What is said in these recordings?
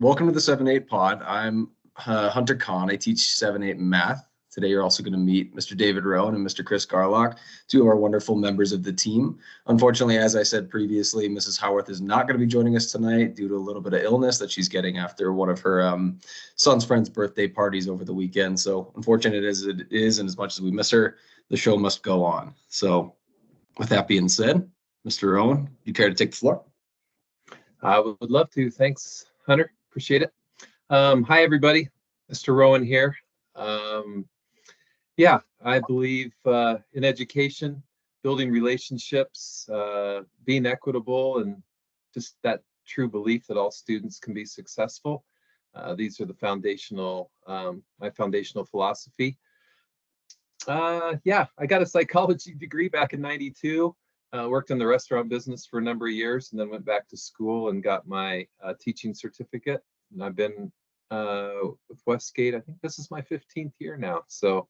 Welcome to the 7-8 pod. I'm Hunter Kahn. I teach 7-8 math. Today, you're also going to meet Mr. David Rowan and Mr. Chris Garlock, two of our wonderful members of the team. Unfortunately, as I said previously, Mrs. Howarth is not going to be joining us tonight due to a little bit of illness that she's getting after one of her son's friends' birthday parties over the weekend. So unfortunate as it is, and as much as we miss her, the show must go on. So with that being said, Mr. Rowan, you care to take the floor? I would love to. Thanks, Hunter. Appreciate it. Hi, everybody. Mr. Rowan here. Yeah, I believe in education, building relationships, being equitable, and just that true belief that all students can be successful. These are the foundational, my foundational philosophy. Yeah, I got a psychology degree back in '92. Worked in the restaurant business for a number of years, and then went back to school and got my teaching certificate. And I've been with Westgate. I think this is my 15th year now. So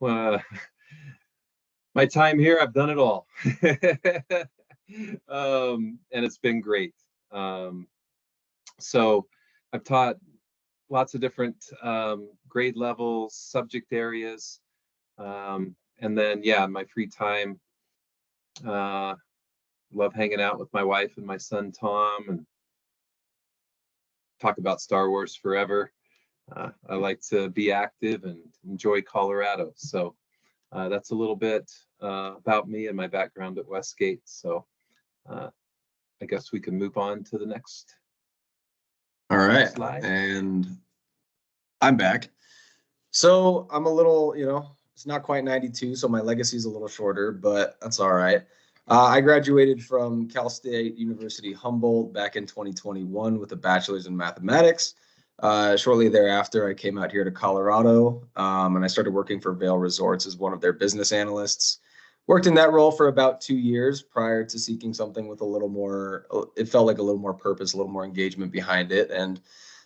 my time here, I've done it all. And it's been great. So I've taught lots of different grade levels, subject areas. And then, yeah, my free time, love hanging out with my wife and my son, Tom, and talk about Star Wars forever. I like to be active and enjoy Colorado. So that's a little bit about me and my background at Westgate. So I guess we can move on to the next. All right. Slide. And I'm back. So I'm a little, it's not quite 92, so my legacy is a little shorter, but that's all right. I graduated from Cal State University Humboldt back in 2021 with a bachelor's in mathematics. Shortly thereafter, I came out here to Colorado, and I started working for Vail Resorts as one of their business analysts. Worked in that role for about 2 years prior to seeking something with a little more, it felt like a little more purpose, a little more engagement behind it. And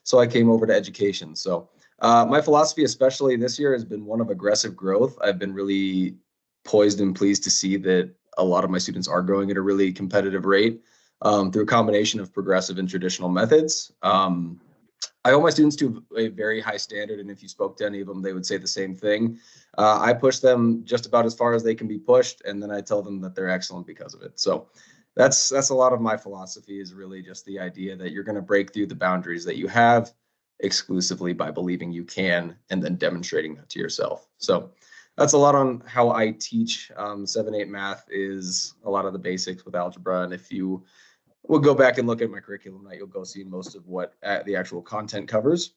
so I came over to education. So my philosophy, especially this year, has been one of aggressive growth. I've been really poised and pleased to see that a lot of my students are growing at a really competitive rate through a combination of progressive and traditional methods. I hold my students to a very high standard, and if you spoke to any of them, they would say the same thing. I push them just about as far as they can be pushed, and then I tell them that they're excellent because of it. So that's a lot of my philosophy, is really just the idea that you're going to break through the boundaries that you have exclusively by believing you can, and then demonstrating that to yourself. So that's a lot on how I teach. 7-8 math is a lot of the basics with algebra. And if you will go back and look at my curriculum, you'll go see most of what the actual content covers.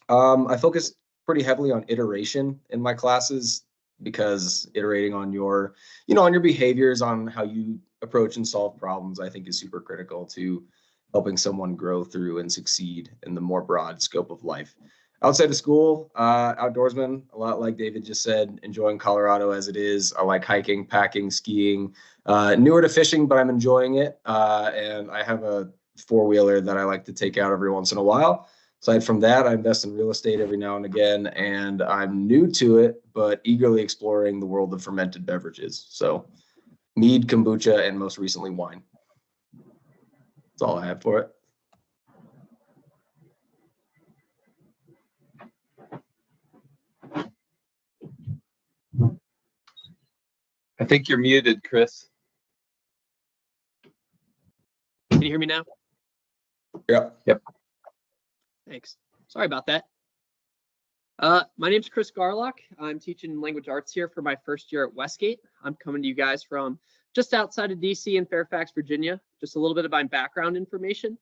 I focus pretty heavily on iteration in my classes, because iterating on your, on your behaviors, on how you approach and solve problems, I think is super critical to helping someone grow through and succeed in the more broad scope of life. Outside of school, outdoorsman, a lot like David just said, enjoying Colorado as it is. I like hiking, packing, skiing, newer to fishing, but I'm enjoying it. And I have a four-wheeler that I like to take out every once in a while. Aside from that, I invest in real estate every now and again, and I'm new to it, but eagerly exploring the world of fermented beverages. So mead, kombucha, and most recently wine. That's all I have for it. I think you're muted, Chris. Can you hear me now? Yep. Thanks. Sorry about that. My name's Chris Garlock. I'm teaching language arts here for my first year at Westgate. I'm coming to you guys from just outside of DC in Fairfax, Virginia. Just a little bit of my background information.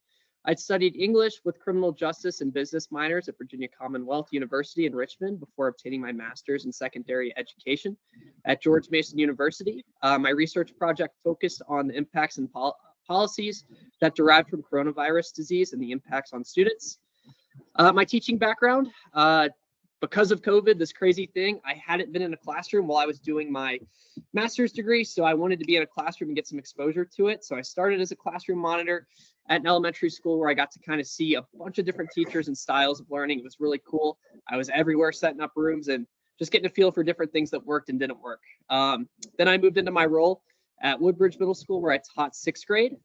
I'd studied English with criminal justice and business minors at Virginia Commonwealth University in Richmond before obtaining my master's in secondary education at George Mason University. My research project focused on the impacts and policies that derive from coronavirus disease and the impacts on students. My teaching background, because of COVID, this crazy thing, I hadn't been in a classroom while I was doing my master's degree, so I wanted to be in a classroom and get some exposure to it. So I started as a classroom monitor at an elementary school where I got to kind of see a bunch of different teachers and styles of learning. It was really cool. I was everywhere setting up rooms and just getting a feel for different things that worked and didn't work. Then I moved into my role at Woodbridge Middle School, where I taught 6th grade.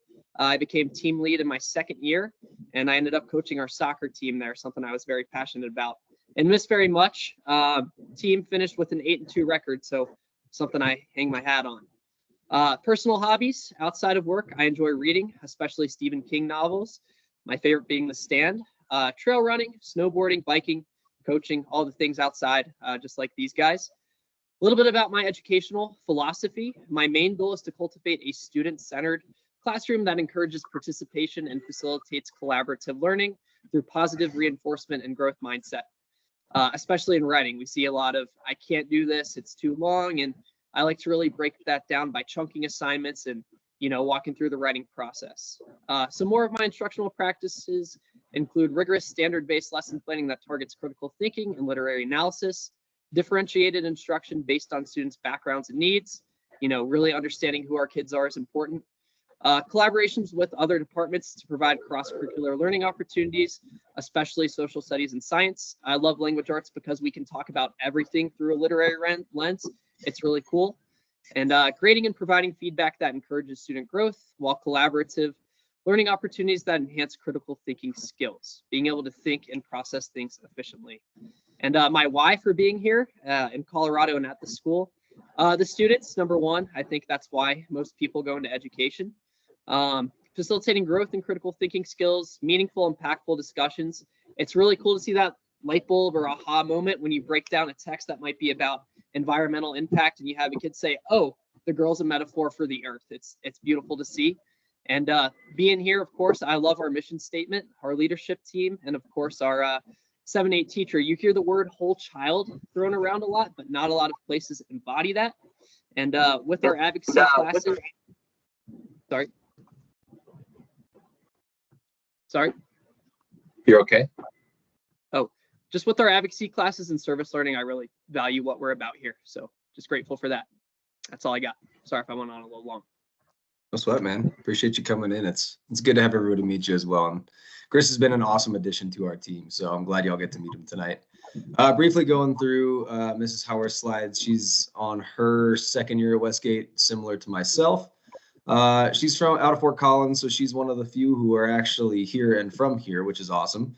I became team lead in my second year, and I ended up coaching our soccer team there, something I was very passionate about and missed very much. Team finished with an 8-2 record, so something I hang my hat on. Personal hobbies outside of work, I enjoy reading, especially Stephen King novels. My favorite being The Stand. Trail running, snowboarding, biking, coaching, all the things outside, just like these guys. A little bit about my educational philosophy. My main goal is to cultivate a student-centered classroom that encourages participation and facilitates collaborative learning through positive reinforcement and growth mindset. Especially in writing, we see a lot of, I can't do this, it's too long. And I like to really break that down by chunking assignments and, walking through the writing process. Some more of my instructional practices include rigorous standard-based lesson planning that targets critical thinking and literary analysis, differentiated instruction based on students' backgrounds and needs. Really understanding who our kids are is important. Collaborations with other departments to provide cross-curricular learning opportunities, especially social studies and science. I love language arts because we can talk about everything through a literary lens. It's really cool. And grading and providing feedback that encourages student growth, while collaborative learning opportunities that enhance critical thinking skills, being able to think and process things efficiently. And my why for being here in Colorado and at the school, the students, number one, I think that's why most people go into education. Facilitating growth in critical thinking skills, meaningful, impactful discussions. It's really cool to see that light bulb or aha moment when you break down a text that might be about environmental impact and you have a kid say, oh, the girl's a metaphor for the earth. It's beautiful to see. And being here, of course, I love our mission statement, our leadership team, and of course, our 7-8 teacher. You hear the word whole child thrown around a lot, but not a lot of places embody that. And with our advocacy classes, Sorry. You're okay? Oh, just with our advocacy classes and service learning, I really value what we're about here. So just grateful for that. That's all I got. Sorry if I went on a little long. No sweat, man. Appreciate you coming in. It's good to have everybody meet you as well. And Chris has been an awesome addition to our team, so I'm glad y'all get to meet him tonight. Briefly going through Mrs. Hauer's slides. She's on her second year at Westgate, similar to myself. She's from out of Fort Collins, so she's one of the few who are actually here and from here, which is awesome.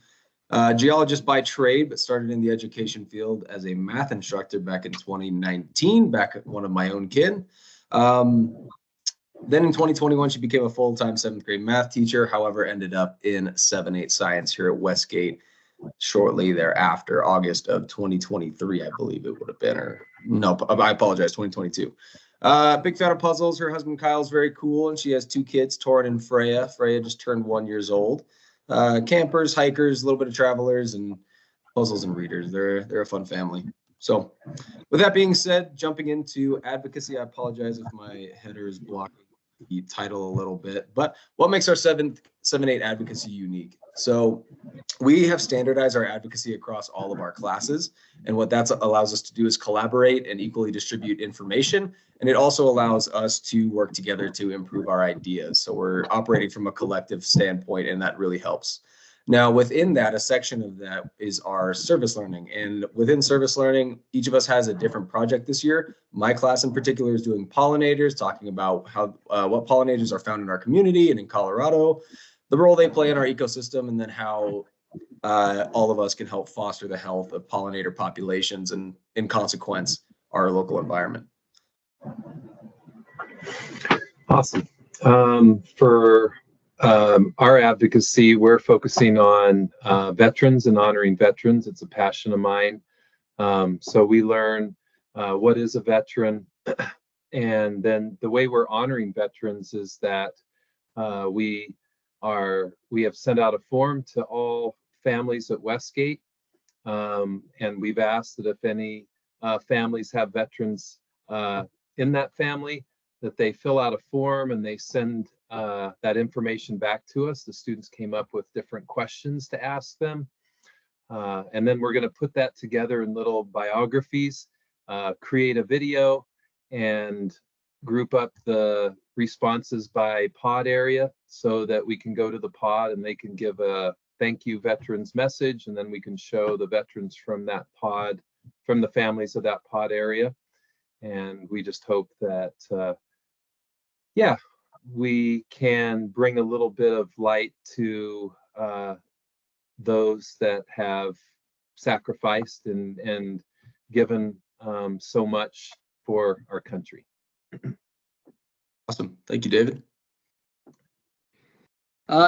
Geologist by trade, but started in the education field as a math instructor back in 2019, back at one of my own kin. Then in 2021, she became a full-time 7th grade math teacher, however, ended up in 7-8 science here at Westgate shortly thereafter, August of 2023, I believe it would have been, or no, I apologize, 2022. Big fan of puzzles. Her husband Kyle's very cool, and she has 2 kids, Torin and Freya. Freya just turned 1 year old. Campers, hikers, a little bit of travelers, and puzzles and readers. They're a fun family. So with that being said, jumping into advocacy, I apologize if my header is blocking the title a little bit, but what makes our 7-8 advocacy unique? So we have standardized our advocacy across all of our classes, and what that allows us to do is collaborate and equally distribute information, and it also allows us to work together to improve our ideas. So we're operating from a collective standpoint, and that really helps. Now, within that, a section of that is our service learning. And within service learning, each of us has a different project this year. My class in particular is doing pollinators, talking about how what pollinators are found in our community and in Colorado, the role they play in our ecosystem, and then how all of us can help foster the health of pollinator populations and, in consequence, our local environment. Awesome. For our advocacy, we're focusing on veterans and honoring veterans. It's a passion of mine. So we learn what is a veteran, and then the way we're honoring veterans is that we have sent out a form to all families at Westgate, and we've asked that if any families have veterans in that family, that they fill out a form and they send that information back to us. The students came up with different questions to ask them. And then we're going to put that together in little biographies, create a video, and group up the responses by pod area so that we can go to the pod and they can give a thank you veterans message. And then we can show the veterans from that pod, from the families of that pod area. And we just hope that, we can bring a little bit of light to those that have sacrificed and given so much for our country. Awesome. Thank you, David.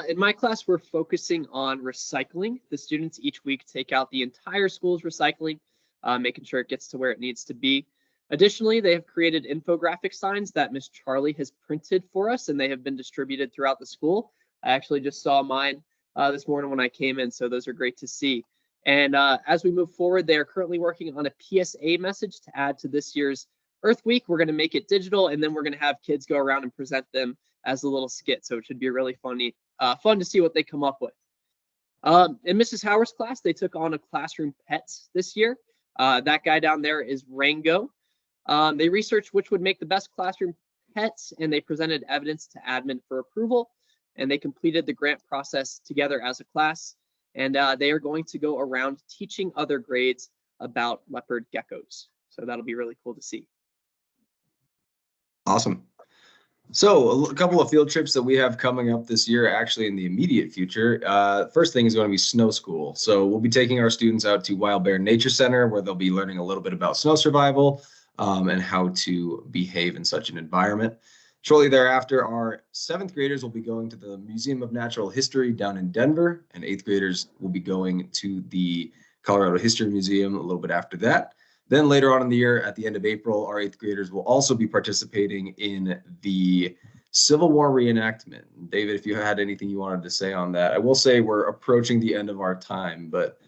In my class, we're focusing on recycling. The students each week take out the entire school's recycling, making sure it gets to where it needs to be. Additionally, they have created infographic signs that Miss Charlie has printed for us, and they have been distributed throughout the school. I actually just saw mine this morning when I came in, so those are great to see. And as we move forward, they are currently working on a PSA message to add to this year's Earth Week. We're going to make it digital, and then we're going to have kids go around and present them as a little skit. So it should be really fun to see what they come up with. In Mrs. Howard's class, they took on a classroom pets this year. That guy down there is Rango. They researched which would make the best classroom pets, and they presented evidence to admin for approval, and they completed the grant process together as a class, and they are going to go around teaching other grades about leopard geckos. So that'll be really cool to see. Awesome. So a couple of field trips that we have coming up this year, actually in the immediate future. First thing is going to be snow school. So we'll be taking our students out to Wild Bear Nature Center, where they'll be learning a little bit about snow survival and how to behave in such an environment. Shortly thereafter, our 7th graders will be going to the Museum of Natural History down in Denver, and 8th graders will be going to the Colorado History Museum a little bit after that. Then later on in the year, at the end of April, our 8th graders will also be participating in the Civil War reenactment. David, if you had anything you wanted to say on that. I will say we're approaching the end of our time, but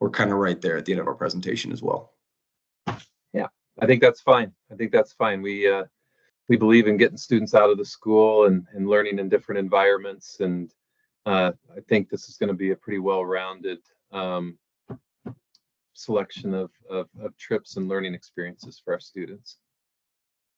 we're kind of right there at the end of our presentation as well. Yeah, I think that's fine. I think that's fine. We believe in getting students out of the school and learning in different environments. And I think this is going to be a pretty well-rounded selection of trips and learning experiences for our students.